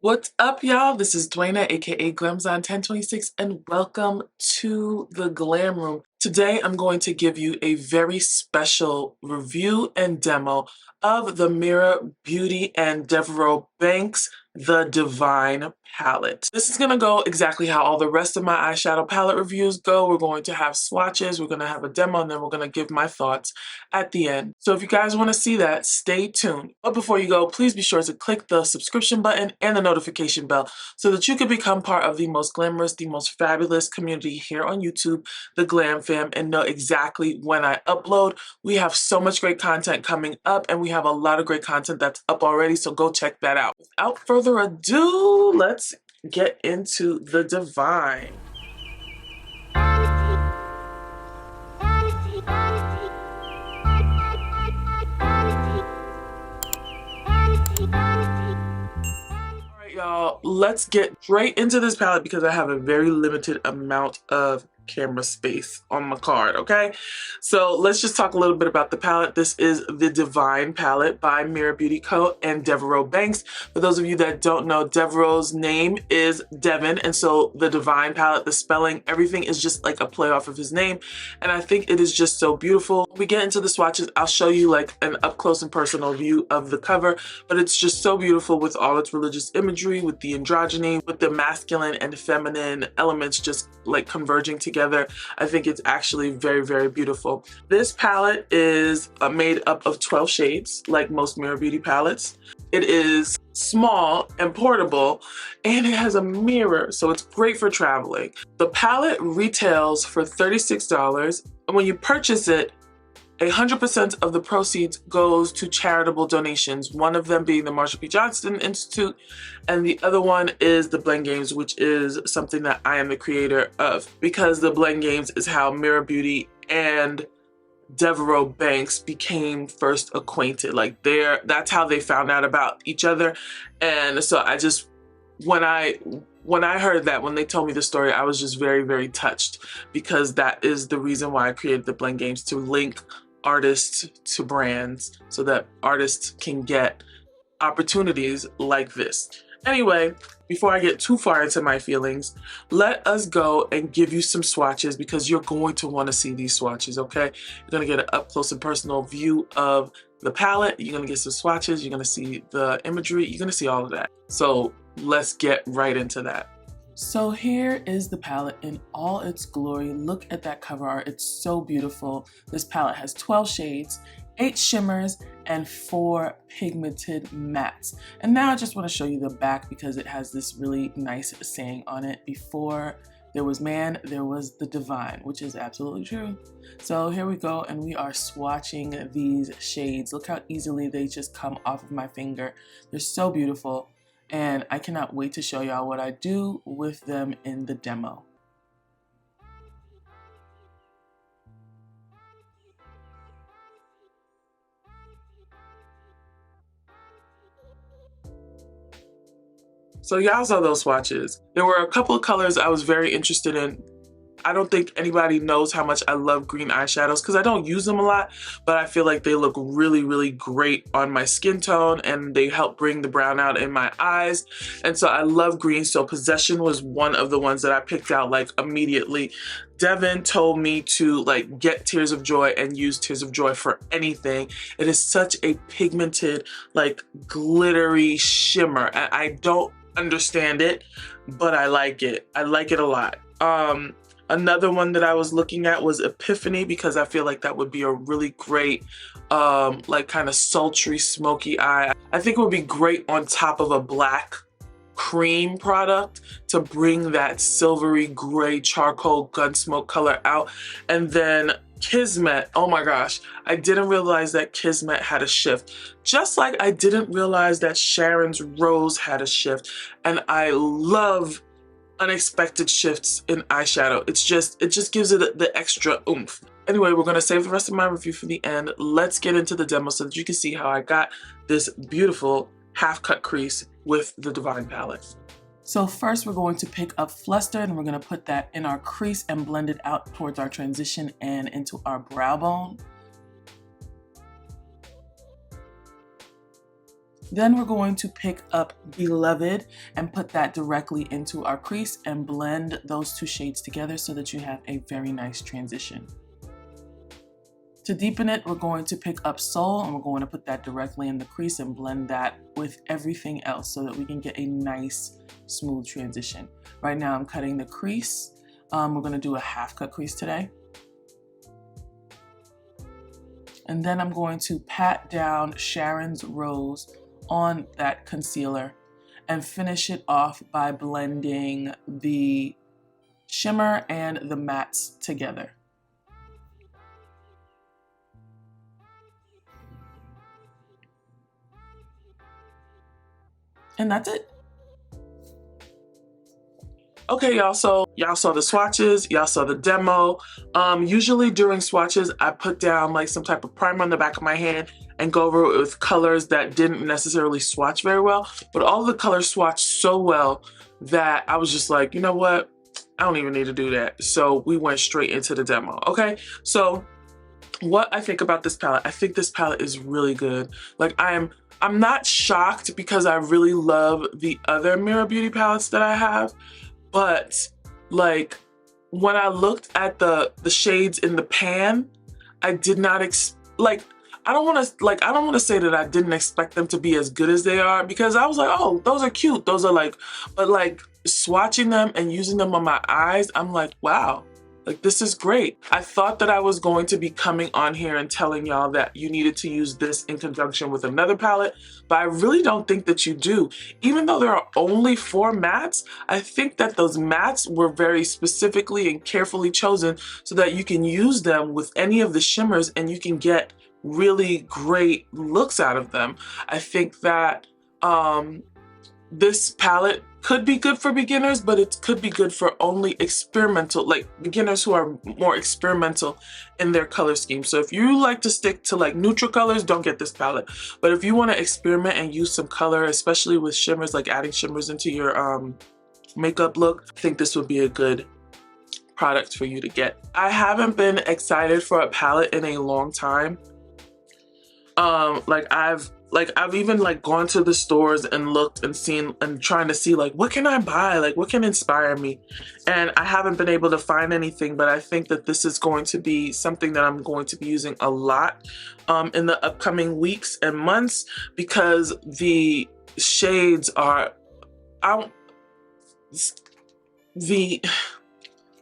What's up, y'all? This is Duana, aka Glamzon1026, and welcome to the Glam Room. Today, I'm going to give you a very special review and demo of the Meera Beauty and Devereaux Banx The Devine palette. This is going to go exactly how all the rest of my eyeshadow palette reviews go. We're going to have swatches, we're going to have a demo, and then we're going to give my thoughts at the end. So if you guys want to see that, stay tuned. But before you go, please be sure to click the subscription button and the notification bell so that you can become part of the most glamorous, the most fabulous community here on YouTube, the Glam Fam, and know exactly when I upload. We have so much great content coming up, and we have a lot of great content that's up already, so go check that out. Without further ado, let's get into the Devine. Y'all, let's get straight into this palette because I have a very limited amount of camera space on my card, okay? So let's just talk a little bit about the palette. This is the Devine palette by Meera Beauty Co and Devereaux Banx. For those of you that don't know, Devereaux's name is Devin, and so the Devine palette, the spelling, everything is just like a play off of his name, and I think it is just so beautiful. When we get into the swatches, I'll show you like an up close and personal view of the cover, but it's just so beautiful with all its religious imagery, with the androgyny, with the masculine and feminine elements just like converging together. I think it's actually very, very beautiful. This palette is made up of 12 shades, like most Meera Beauty palettes. It is small and portable, and it has a mirror, so it's great for traveling. The palette retails for $36, and when you purchase it, 100% of the proceeds goes to charitable donations, one of them being the Marsha P. Johnson Institute, and the other one is the Blend Games, which is something that I am the creator of, because the Blend Games is how Meera Beauty and Devereaux Banx became first acquainted. Like that's how they found out about each other. And so I just, when I heard that, when they told me the story, I was just very, very touched, because that is the reason why I created the Blend Games, to link artists to brands so that artists can get opportunities like this. Anyway, before I get too far into my feelings, let us go and give you some swatches, because you're going to want to see these swatches, okay? You're going to get an up close and personal view of the palette. You're going to get some swatches. You're going to see the imagery. You're going to see all of that. So let's get right into that. So here is the palette in all its glory. Look at that cover art. It's so beautiful. This palette has 12 shades, 8 shimmers, and 4 pigmented mattes. And now I just want to show you the back, because it has this really nice saying on it: before there was man, there was the divine, which is absolutely true. So here we go, and we are swatching these shades. Look how easily they just come off of my finger. They're so beautiful, and I cannot wait to show y'all what I do with them in the demo. So y'all saw those swatches. There were a couple of colors I was very interested in. I don't think anybody knows how much I love green eyeshadows, because I don't use them a lot, but I feel like they look really, really great on my skin tone, and they help bring the brown out in my eyes. And so I love green, so Possession was one of the ones that I picked out like immediately. Devin told me to like get Tears of Joy and use Tears of Joy for anything. It is such a pigmented, like glittery shimmer. I don't understand it, but I like it. I like it a lot. Another one that I was looking at was Epiphany, because I feel like that would be a really great, like kind of sultry, smoky eye. I think it would be great on top of a black cream product to bring that silvery gray charcoal gunsmoke color out. And then Kismet, oh my gosh, I didn't realize that Kismet had a shift. Just like I didn't realize that Sharon's Rose had a shift. And I love unexpected shifts in eyeshadow. It just gives it the extra oomph. Anyway, we're gonna save the rest of my review for the end. Let's get into the demo so that you can see how I got this beautiful half cut crease with the Devine palette. So first we're going to pick up Fluster, and we're gonna put that in our crease and blend it out towards our transition and into our brow bone. Then we're going to pick up Beloved and put that directly into our crease and blend those two shades together so that you have a very nice transition. To deepen it, we're going to pick up Soul and we're going to put that directly in the crease and blend that with everything else so that we can get a nice smooth transition. Right now I'm cutting the crease. We're going to do a half cut crease today. And then I'm going to pat down Sharon's Rose on that concealer and finish it off by blending the shimmer and the mattes together. And that's it. Okay, y'all, so y'all saw the swatches, y'all saw the demo. Usually during swatches, I put down like some type of primer on the back of my hand and go over it with colors that didn't necessarily swatch very well, but all of the colors swatched so well that I was just like, you know what? I don't even need to do that. So we went straight into the demo, okay? So what I think about this palette, I think this palette is really good. Like I'm not shocked because I really love the other Meera Beauty palettes that I have, but like when I looked at the shades in the pan, I did not I don't want to say that I didn't expect them to be as good as they are, because I was like, oh, those are cute. Those are like, but like swatching them and using them on my eyes, I'm like, wow, like this is great. I thought that I was going to be coming on here and telling y'all that you needed to use this in conjunction with another palette, but I really don't think that you do. Even though there are only 4 mattes, I think that those mattes were very specifically and carefully chosen so that you can use them with any of the shimmers and you can get really great looks out of them. I think that this palette could be good for beginners, but it could be good for only experimental, like beginners who are more experimental in their color scheme. So if you like to stick to like neutral colors, don't get this palette. But if you want to experiment and use some color, especially with shimmers, like adding shimmers into your makeup look, I think this would be a good product for you to get. I haven't been excited for a palette in a long time. I've even like gone to the stores and looked and seen and trying to see like what can I buy, like what can inspire me, and I haven't been able to find anything. But I think that this is going to be something that I'm going to be using a lot in the upcoming weeks and months, because the shades are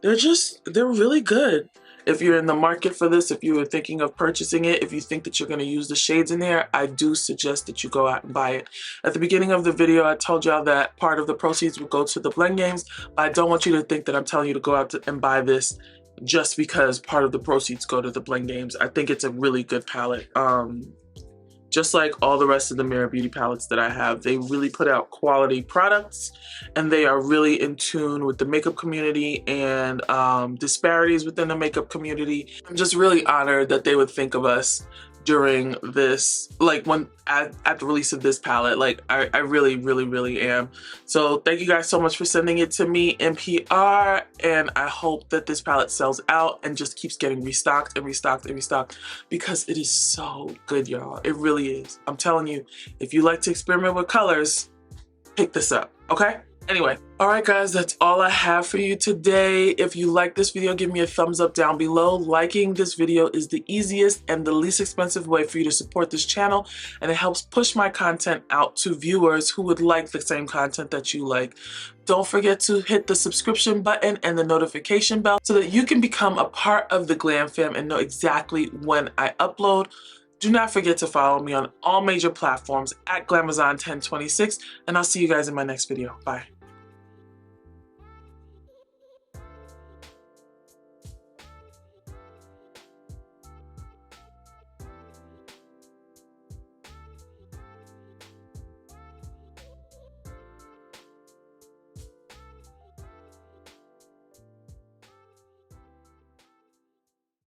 they're really good. If you're in the market for this, if you were thinking of purchasing it, if you think that you're going to use the shades in there, I do suggest that you go out and buy it. At the beginning of the video, I told y'all that part of the proceeds would go to the Blend Games, but I don't want you to think that I'm telling you to go out and buy this just because part of the proceeds go to the Blend Games. I think it's a really good palette. Just like all the rest of the Meera Beauty palettes that I have, they really put out quality products and they are really in tune with the makeup community and disparities within the makeup community. I'm just really honored that they would think of us during this, like when at the release of this palette. Like I really am. So thank you guys so much for sending it to me in PR, and I hope that this palette sells out and just keeps getting restocked and restocked and restocked, because it is so good, y'all. It really is. I'm telling you, if you like to experiment with colors, pick this up, okay? Anyway, all right guys, that's all I have for you today. If you like this video, give me a thumbs up down below. Liking this video is the easiest and the least expensive way for you to support this channel, and it helps push my content out to viewers who would like the same content that you like. Don't forget to hit the subscription button and the notification bell so that you can become a part of the Glam Fam and know exactly when I upload. Do not forget to follow me on all major platforms at Glamazon1026, and I'll see you guys in my next video. Bye.